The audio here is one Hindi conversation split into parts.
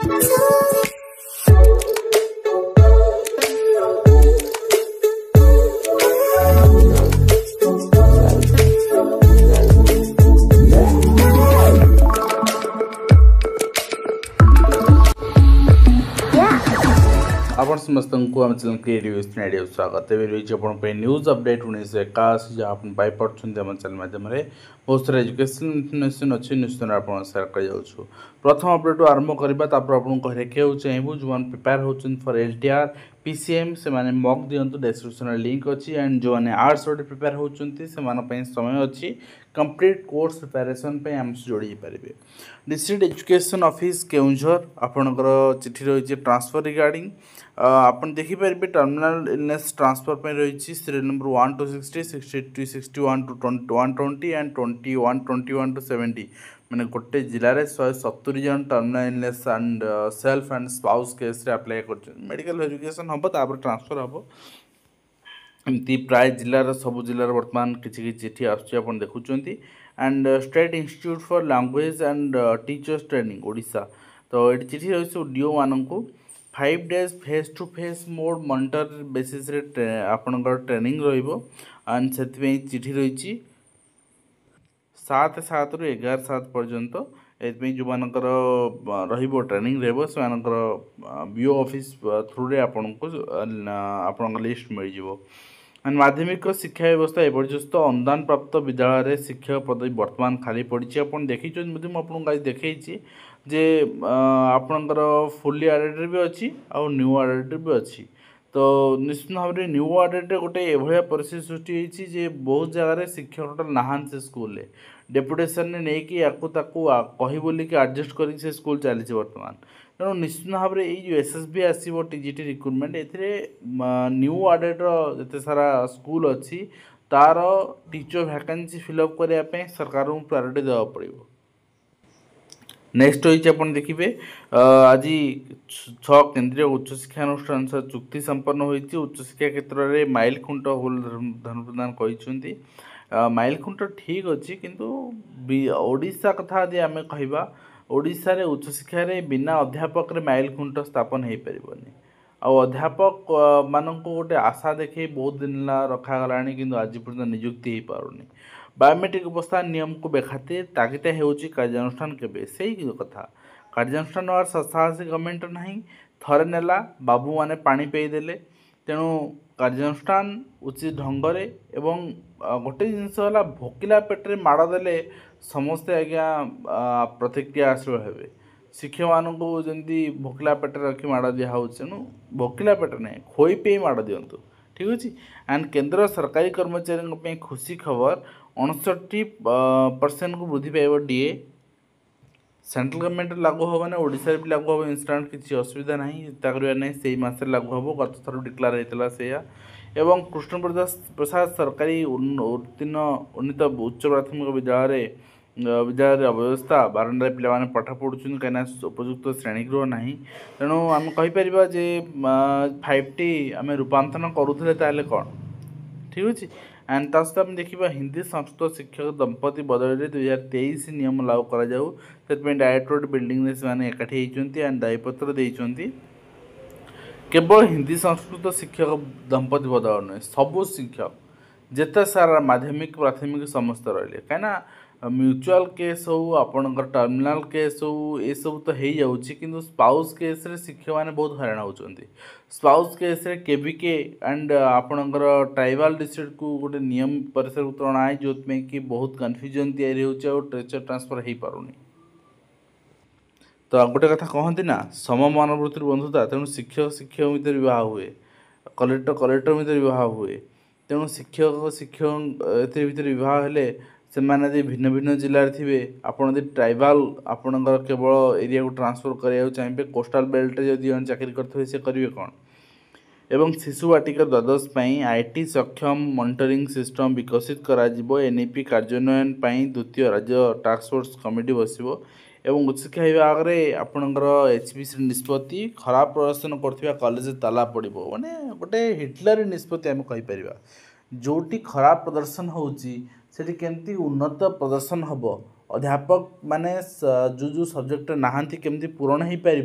आपण समस्त आम चैनल क्रिएटिव आइडिया स्वागत है रही न्यूज अपडेट 1981 जहाँ आप पाइपे आम चैनल मध्यम बहुत सारा एजुकेशन इनफर्मेशन अच्छी निश्चित आप सेयार कर प्रथम अपडेट आरंभ करवा आपको देखा चाहूँ जो मैंने प्रिपेयर होती फॉर LTR PCM से माने मॉक दिंतु डिस्क्रिप्शन लिंक अच्छी एंड जो मैंने आर्ट्स प्रिपेयर होती समय अच्छी कंप्लीट कोर्स प्रिपेरेसन आम जोड़ी पारे। डिस्ट्रिक्ट एजुकेशन ऑफिस केउंझर आपणकर चिठी रही ट्रांसफर रिगार्डिंग आपन देखिपारे टर्मिनल इलनेस ट्रांसफर पर रही serial number 1 to 60, 60 to 61 to 120 and 21 to 70 मैंने गोटे जिले में 170 जन terminal illness and self and spouse case रे अप्लाई कर मेडिकल वेरिफिकेशन हम ट्रांसफर हम एमती प्राय जिलार सब जिलार बर्तमान किसी चिठी आसुच्ची आपन देखुचंती and state institute for language and teachers training Odisha तो ये चिठी रही डीओ मानू 5 days face to face mode monitor basis रे आपनकर ट्रेनिंग रहिबो एंड सेति चिठी रही 7/7 रु 11/7 पर्यंत एथि जो मानकर रहिबो ट्रेनिंग रहबो से मानकर बीओ ऑफिस थ्रू रे आपन लिस्ट मिल जिवो एंड माध्यमिक शिक्षा व्यवस्था एपर्यस्त अनुदान प्राप्त विद्यालय शिक्षक पदवी वर्तमान खाली पड़ी आप देखी मुझे देखी जे आपणकर फुली एडेड भी अच्छी आउ न्यू एडेड भी अच्छी तो निश्चित भाव में न्यू एडेड गोटे एभलिया परिस्थिति सृष्टि होती जे बहुत जगह शिक्षक टोटाल नहान से स्कूल डेपुटेसन ने नहीं कि कही बोलिक एडजस्ट कर स्कूल चली बर्तमान तेणु निश्चित भाव में ये SSB आसो TGT रिक्रुटमेंट न्यू एडेड जिते सारा स्कूल अच्छी तार टीचर वैकेंसी फिलअप करने सरकार को प्रायोरिटी देवा पड़ो। नेक्स्ट रही आप देखिए आज 6 केंद्रीय उच्च शिक्षा अनुष्ठान सह चुक्ति संपन्न होती उच्च शिक्षा क्षेत्र में माइल खुंट होल धन प्रदान कहते माइल खुंट ठीक अच्छी किंतु ओडिशा कथा यदि आम कहवा ओडिशा रे उच्च शिक्षा रे बिना अध्यापक रे माइल खुंट स्थापन हो पारनी अध्यापक मानक गोटे आशा देखे बहुत दिन रखागला कि आज पर्यटन नियुक्ति हो पारुनी बायोमेट्रिक अवस्था नियम को बेखातिर तागिदा होउची कार्यानुष्ठान केबे सही कथा कार्यानुष्ठान और साहसी गवर्नमेंट नहीं थरे नेला बाबू माने पानी पेई देले तेणु कार्यानुष्ठान उचित ढंगरे एवं गोटे जिनस है भोकिला पेट्रे माड़ देले समस्ते आज्ञा प्रतिक्रिया आश्रय हे शिक्षक मानक जमी भोकिला पेटे रखी माड़ दिहु तेणु भोकिला पेटे नहीं खोई पे माड़ दिंतु ठीक अच्छे एंड केंद्र सरकारी कर्मचारी खुशी खबर 59% को वृद्धि पाइब DA सेंट्रल गवर्नमेंट लागू हम ना ओडिशा भी लागू हम इंस्टांट किसी असुविधा ना चिंता करवा नहीं से मास लागू हम गत थर डिक्लेयर होता से एवं कृष्ण प्रसाद सरकारी उन्नीत उच्च प्राथमिक विद्यालय अव्यवस्था बारंडार पिला पाठ पढ़ुं कहीं उपयुक्त श्रेणीगृह ना तेणु आम कहीपर 5T आम रूपांतरण करूँ कौन ठीक अच्छे एंड सहित आम देखा हिंदी संस्कृत शिक्षक दंपति बदल 2023 नियम लागू कर डायरेक्टोरेट बिल्डिंग से एकाठी होती एंड दायीपत्र देते केवल हिंदी संस्कृत शिक्षक दंपति बदल नुहे सबू शिक्षक जिते सारा माध्यमिक प्राथमिक समस्त रही कहीं म्यूचुअल केस हो आपणकर टर्मिनाल केस हो ये सब तो हो जाऊँगी किंतु स्पाउस केस रे शिक्षक मैंने बहुत हैरान होती स्पाउस केस रे KVK एंड आपणकर ट्राइबल डिस्ट्रिक्ट को गोटे नियम परिसर को अणाई जो कि बहुत कन्फ्यूजन तैयारी हो टीचर ट्रांसफर हो पारुनी तो गोटे कथा कहती ना सम मनोवृत्ति बंधुता तेणु शिक्षक शिक्षक भितर विवाह हुए कलेक्टर कलेक्टर भितर विवाह हुए तेणु शिक्षक शिक्षक भितर विवाह हेले से माने भिन्न भिन्न जिले थे आपड़ ट्राइबल आपणकर केवल एरिया को ट्रांसफर कराया चाहिए कोस्टाल बेल्ट जदि चाकरी करते से करेंगे कौन एवं शिशु बाटिका द्वादश IT सक्षम मॉनिटरिंग सिस्टम विकसित करा NEP कार्यान्वयन द्वितीय राज्य टास्क फोर्स कमिटी बसो एवं उच्च शिक्षा विभाग में आपणकर HPC निष्पत्ति खराब प्रदर्शन करथिबा कॉलेज ताला पड़ो माने गोटे हिटलर निष्पत्ति आम कहीपर जोटी खराब प्रदर्शन होची सेठी केमती उन्नत प्रदर्शन हम अध्यापक माने जो सब्जेक्ट नहांती केमती पूरण हो पार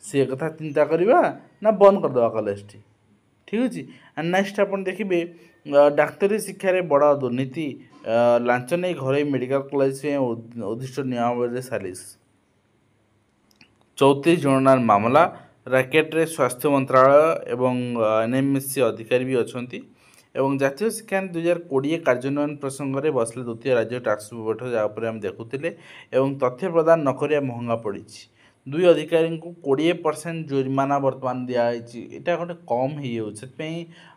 सी कथा चिंता करवा ना बंद करदे कॉलेज टी ठीक अच्छे। एंड नेक्स्ट आप देखिए डाक्तरी शिक्षा बड़ दुर्नीति लांच नहीं घर मेडिकल कॉलेज उद्दिष्ट नियमावली सालिश 34 जनार मामला राकेट्रे स्वास्थ्य मंत्रालय एवं एनएमएससी अधिकारी भी अच्छा एवं जातीय शिक्षानीति 2020 कार्यान्वयन प्रसंग में बसले द्वितीय राज्य टास्क बैठक जहाँ आम देखुले एवं तथ्य प्रदान नक महंगा पड़ी दुई अधिकारी को 20% जुर्माना बर्तमान दिखाई यहाँ गोटे कम हो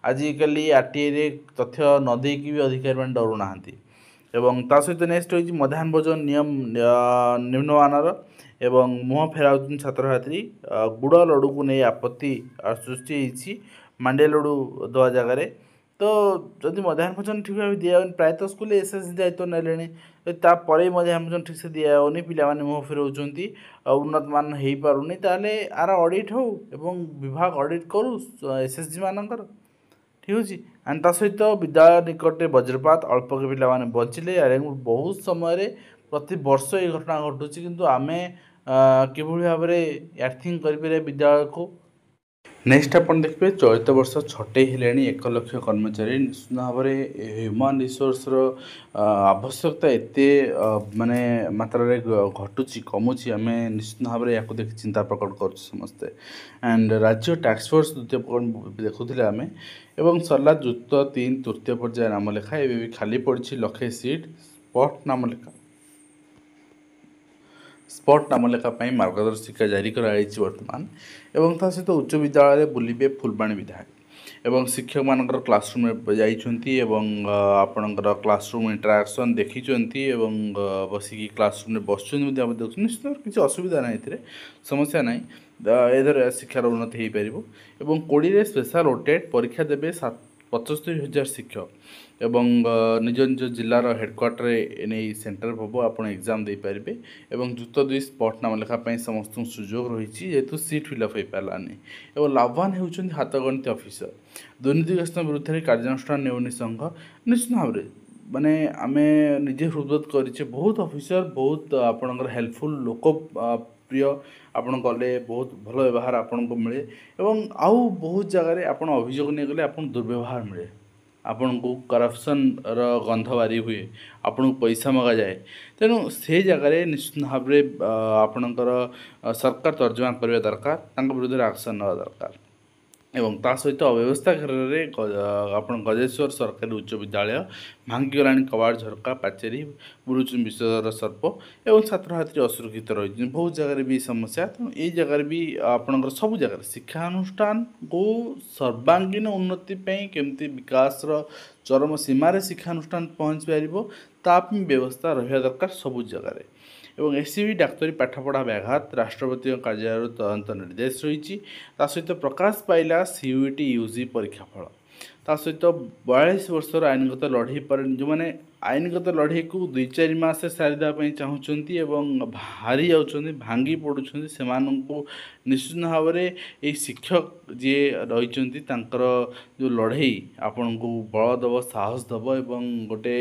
आजिकल आरटीआई तथ्य न देकी भी अधिकारी मैंने डरू ना एवं ता सहित नेक्स्ट हो मध्याह्न भोजन नियम निम्नमानर एवं मुह फेराउन छात्र छात्री गुड़ लड्डू को नहीं आपत्ति सृष्टि मांडिया लड्डू दवा जगार तो जदि मध्याह्न भोजन ठीक भाव दिखान प्रायतः स्कूल एसएससी दायित्व ने मध्याह्न भोजन ठीक से दिखाऊनी पाने मुह फेराउं उन्नत मान हो पारुनी ताले आर ऑडिट हो एवं विभाग ऑडिट करू एसएसजी मानकर ठीक अच्छे। एंड ता सहित विद्यालय निकटे वज्रपात अल्प के पाने बचिले बहुत समय प्रति वर्ष ये घटना घटुच किंतु आमे किभली भाव में आर्थिंग कर विद्यालय को नेक्स्ट आप देखिए चलित वर्ष छटे 1 लाख कर्मचारी निश्चित भाव में ह्यूमन रिसोर्स आवश्यकता एत माने मात्रा घटुची कमुची आम निश्चित भाव में या देख चिंता प्रकट कर समस्ते। एंड राज्य टास्क फोर्स द्वितीय देखुले आम एवं सरला जुक्त 3 तृतीय पर्याय नाम लेखा एवं भी खाली पड़ी लक्षे सीट स्पॉट नाम लेखा स्पॉट नाम लेखा मार्गदर्शिका जारी कराई वर्तमान एवं ता सहित उच्च विद्यालय बुलिबे फुलबाणी विधायक एवं शिक्षक मानकर क्लासरूम जाइछंती एवं आपणकर क्लासरूम इंटराक्शन देखिछंती एवं बसिकी क्लासरूम बसुछंती आप देखुछन निश्चित किसी असुविधा ना एथिरे समस्या ना एधर शिक्षार उन्नति हो पार एवं 20 स्पेशल ओटेट परीक्षा देवे 75,000 शिक्षक एवं निज निज जिलार हेडक्वार्टर एने सेंटर हम आप एग्जाम दे पारे एवं जुक्त 2 स्पॉट नाम लेखापी समस्त सुजोग रही जेहेतु सीट फिलअप हो पारानी एवं लाभवान होती हाथगणित अफिसर दुर्नीतिग्रस्त विरुद्ध में कार्यानुष्ठान नेउनी संघ निश्चित भाव में माने आम निजे हृदबोध करे बहुत अफिसर बहुत आपणकर हेल्पफुल लोक प्रिय आपन गले बहुत भल व्यवहार आपन को मिले एवं आउ बहुत जगार आपन अभियोग नहीं गले आपन दुर्व्यवहार मिले आपन को करप्शन गंध बारी हुए आपन को पैसा मगा जाए तेणु से जगार निश्चित भाव में आपणकर सरकार तर्जमा करने दरकार विरुद्ध एक्शन ना दरकार एवं ता सहित अव्यवस्था क्षेत्र में आपन गजेश्वर सरकारी उच्च विद्यालय भांगीगला कबाड़ झरका पाचेरी बुड़ुचुन विषधर सर्प एवं छात्र छात्री असुरक्षित रही बहुत जगह भी समस्या तेणु ये जगह भी आपणकर सब जगह शिक्षानुष्ठान को सर्वांगीन उन्नति केमती विकास चरम सीमार शिक्षानुष्ठान पहुँच पार व्यवस्था रहा दरकार सबु जगह एवं एससीबी डाक्तरी पाठपढ़ा व्याघात राष्ट्रपति कार्यालय तदंत निर्देश रही सहित प्रकाश पाइला सीयूईटी यूजी परीक्षा फल ता सहित 42 वर्षर आईनगत लड़े पर जो मैंने आईनगत लड़े को 2-4 मास सारीदेवाई चाहूँगी हारी जाऊँच भांगी पड़ुं से निश्चित भाव में ये शिक्षक जी रही जो लड़े आपण को बल दब साहस दब एवं गोटे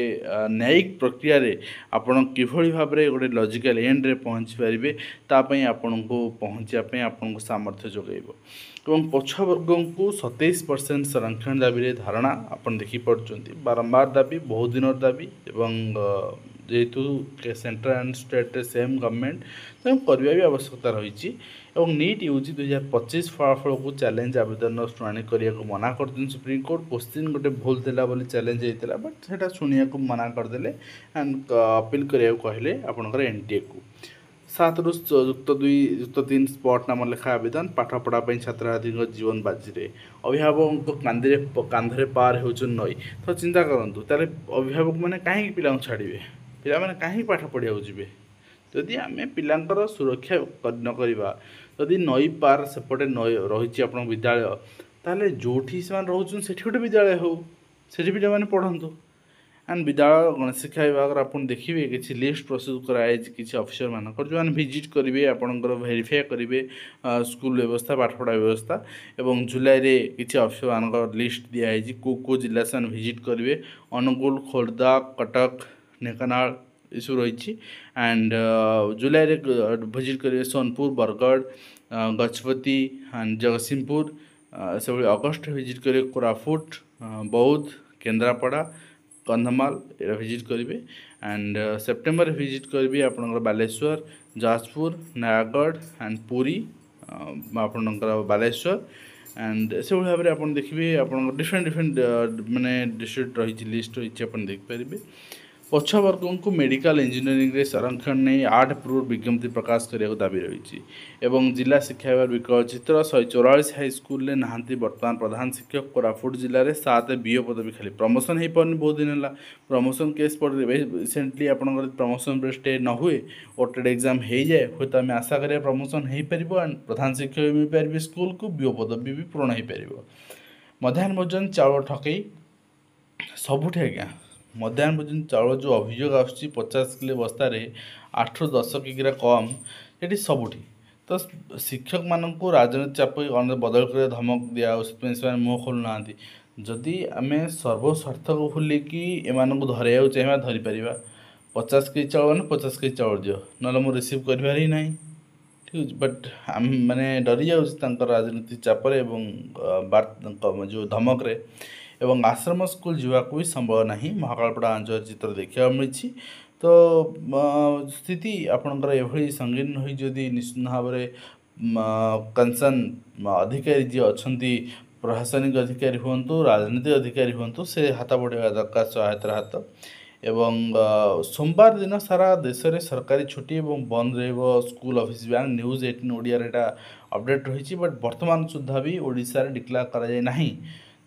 न्यायिक प्रक्रिया आपण किभली भाव में गोटे लॉजिकल एंड रे पहुँची पारे तापाई आपण को पहुँचापी आपण को सामर्थ्य जोगेब एवं पछवर्ग को 27% संरक्षण दाबी धारणा आपन देखिपे बारंबार दाबी बहुत दिन दाबी एवं जेहेतु central and state same government तेणु करवा भी आवश्यकता रही नीट यूजी 2025 फलाफल को चैलेंज आवेदन शुणी करने को मना कर सुप्रीम कोर्ट क्वेश्चन गोटे भूल देला बोली चैलेंज होता बट से शुणा को मना करदे एंड अपील करने को कहले आपंकर एनटीए को 7 रु युक्त 2 युक्त 3 स्पॉट नाम लेखा आवेदन पाठपढ़ापी छात्र छात्री जीवन बाजी अभिभावक कांधरे पार हो नई तो चिंता करूँ ताले अभिभावक मैंने कहीं पिला छाड़े पे कहीं पाठ पढ़ा जी जदि आम पिलांकर सुरक्षा न करवा जदि नई पार सेपटे नई रही आप विद्यालय ताले जोठी से रोच से गोटे विद्यालय हो से पे पढ़तु एंड विद्यालय गणेश शिक्षा विभाग आप देखिए किसी लिस्ट प्रस्तुत कराई किसी अफिसर मानक जो मैंने विजिट करेंगे आपंकर भेरीफाए करेंगे स्कूल व्यवस्था पाठपढ़ा व्यवस्था एवं जुलाई रे किसी अफिसर मानक लिस्ट दिखाई को जिला से विजिट करेंगे अनुगुल खोर्धा कटक ढेंकानाल इश्यू रही। एंड जुलाई रे विजिट करेंगे सोनपुर, बरगढ़, गजपति एंड जगतसिंहपुर। सब अगस्ट विजिट करेंगे कोरापुट, बौद्ध, केन्द्रापड़ा, कंधमाल ये विजिट करेंगे। एंड सेप्टेम्बर विजिट करेंगे आपनकर बालेश्वर, जाजपुर, नयागढ़ एंड पुरी, आपनकर बालेश्वर। एंड से भाव में आप देखिए आप डिफरेंट डिफरेंट माने डिस्ट्रिक्ट रही लिस्ट रही देखिपारे। पछुआ वर्ग को मेडिकल इंजीनियरिंग रे संरक्षण नहीं 8 पूर्व विज्ञप्ति प्रकाश करने को दाबी रही। एवं जिला शिक्षा विभाग विकल्प चित्र 144 हाईस्कल में नहांती बर्तमान प्रधान शिक्षक। कोरापुट जिले में 7 बीओ पदवी खाली प्रमोशन हो पारनी बहुत दिन है। प्रमोशन केस पड़े रिसेंटली आप प्रमोशन स्टे न हुए ओटेड एग्जाम हो जाए हूँ तो आम आशा करें प्रमोशन हो पार एंड प्रधान शिक्षक भी मिल पारे स्कूल को बीओ पदवी भी पूरण हो पार। मध्याह्न भोजन चाउल ठकई सबुठ आज्ञा मध्याह्न भोजन चाउल जो अभियोग आसूँ 50 किलो बस्तार 8 ରୁ 10 किग्रा कम ये सबुठी। तो शिक्षक मानक राजनीति चाप बदल कर धमक दिया से मुँह खोलुना। जदि आम सर्वस्वार्थ को भूलिकी एम धरवा चाहिए धरीपर 50 केजी चाउल 50 केजी चाउल दियो ना मुझे रिसीव कर ही ना। ठीक है बट आम मैंने डरी जाऊँ राजनीति चापर जो धमक रे एवं आश्रम स्कूल जावाक भी संभव नहीं। महाकालपड़ा अंचल चित्र देखा मिली। तो स्थिति आपणकर एभली संगीन हुई जदि निश्चित भाव में कंसर्न अधिकारी जी अच्छा प्रशासनिक अधिकारी हूँ राजनीतिक अधिकारी हूँ से हाथ बढ़ावा दरकार सहायतार हाथ। एवं सोमवार दिन सारा देश में सरकारी छुट्टी एवं बंद रहिबो school office bank news 18 Odia रे अपडेट रही। बट वर्तमान सुधा भी ओडिशा रे डिक्लेयर करा जाय नहीं।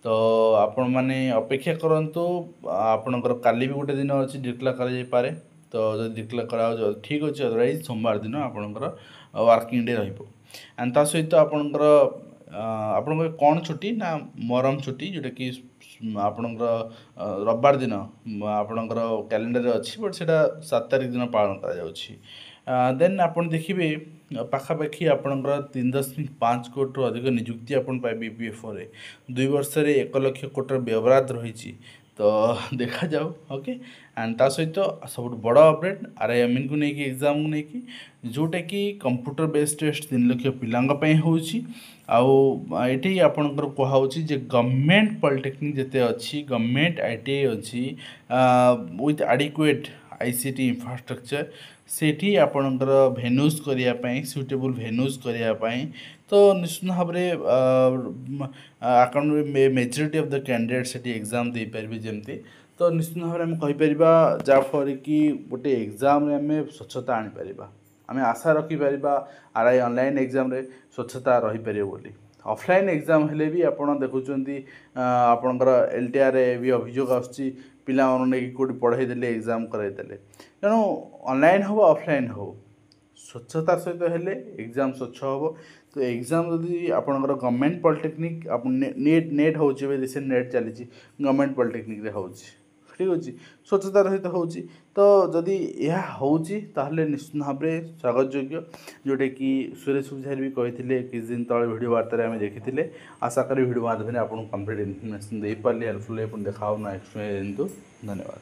तो आपण मैंने अपेक्षा करंतु आपणकर काली भी गोटे दिन अच्छी डिक्लेयर करें। तो जो डिक्लेयर करा ठीक अच्छे अदरवाइज सोमवार दिन आपणकर वर्किंग डे रहिबो। एंड ता सहित आपणकर आपणकर कौन छुट्टी ना मोहरम छुट्टी जोटा कि आपणकर रविवार दिन आपणकर कैलेंडर अच्छी बट सेटा 7 तारिख दिन पालन करा जाउछि। देन आपन देखिए पाखापाखि आपणकर 3.5 कोटी अधिक नियुक्ति आपन पाइबे ईपीएफओ रे 2 वर्ष रे 1 लाख कोटी व्यवहार रही। तो देखा जाओ ओके। एंड ता सहित सब बड़ अपडेट आरआईएमएन को लेकिन एग्जाम को लेकिन जोटा कि कंप्यूटर बेस्ड टेस्ट 3 लाख पिलांगाई होची। आउटी आपणकर कहुच्छी जे गवर्नमेंट पॉलिटेक्निक जिते अच्छी गवर्नमेंट आईटीआई अच्छी विथ एडिक्वेट आईसीटी इंफ्रास्ट्रक्चर सेठी आपणकर भेन्यूज करने सुटेबल भेन्यूज करने। तो निश्चित भाव में मेजोरिटी ऑफ द कैंडिडेट से एग्जाम दे पारे जमती। तो निश्चित भाव में कहीपर जहाँफल कि गोटे एग्जाम आम स्वच्छता आनीपर आम आशा रखिपर आरआई ऑनलाइन एग्जाम रे स्वच्छता रही पारे बोली। ऑफलाइन एग्जाम हेले भी आप देखुं आपणकर एलटीआर भी अभियोग आसूँ पिला नहीं कौटी पढ़ाई देले एग्जाम कराइदेले। तेणु ऑनलाइन हो ऑफलाइन हो स्वच्छता सहित हेले एग्जाम स्वच्छ हो। तो एग्जाम जदि आपणकर गवर्नमेंट पॉलिटेक्निक आप नेट नेट हो रिसेंट नेट चली गवर्नमेंट पॉलिटेक्निक रे हो ठीक अच्छे स्वच्छता सहित हो। तो जदि यह होले निश्चित भाव में स्वागत योग्य जोटा कि सुरेश पूजारी भी कही किस दिन तले वीडियो वार्ता आम देखी। आशा करी वीडियो माध्यम आपको कंप्लीट इनफर्मेशन दे पारे हेल्पफुल देखा नेक्स्ट में। धन्यवाद।